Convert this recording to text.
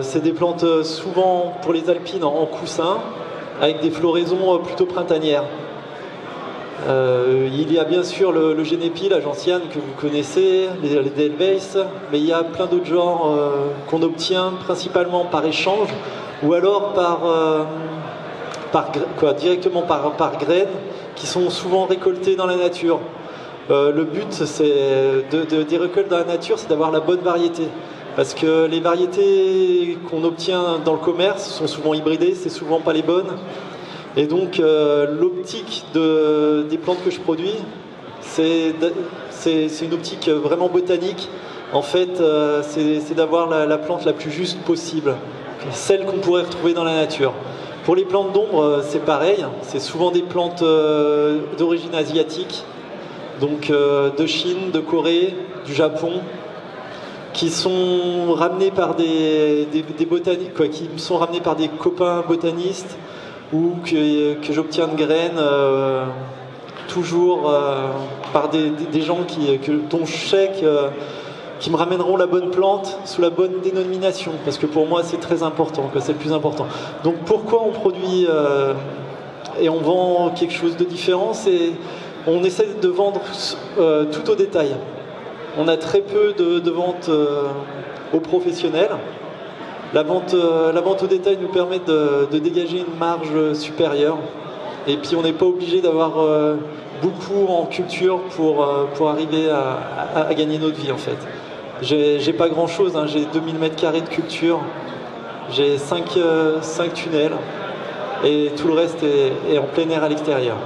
C'est des plantes souvent pour les alpines en coussin, avec des floraisons plutôt printanières. Il y a bien sûr le Génépi, la gentiane que vous connaissez, les Edelweiss, mais il y a plein d'autres genres qu'on obtient principalement par échange ou alors directement par graines qui sont souvent récoltées dans la nature. Le but des récoltes dans la nature, c'est d'avoir la bonne variété. Parce que les variétés qu'on obtient dans le commerce sont souvent hybridées, c'est souvent pas les bonnes. Et donc l'optique des plantes que je produis, c'est une optique vraiment botanique. En fait, c'est d'avoir la plante la plus juste possible, celle qu'on pourrait retrouver dans la nature. Pour les plantes d'ombre, c'est pareil, c'est souvent des plantes d'origine asiatique, donc de Chine, de Corée, du Japon, qui sont ramenés par des botanistes, qui sont ramenés par des copains botanistes, ou que j'obtiens de graines toujours par des gens dont je sais qui me ramèneront la bonne plante sous la bonne dénomination, parce que pour moi c'est très important, c'est le plus important. Donc pourquoi on produit et on vend quelque chose de différent, on essaie de vendre tout au détail. On a très peu de ventes aux professionnels. La vente au détail nous permet de dégager une marge supérieure. Et puis on n'est pas obligé d'avoir beaucoup en culture pour arriver à gagner notre vie en fait. J'ai pas grand chose, hein. J'ai 2000 m² de culture, j'ai 5 tunnels et tout le reste est en plein air à l'extérieur.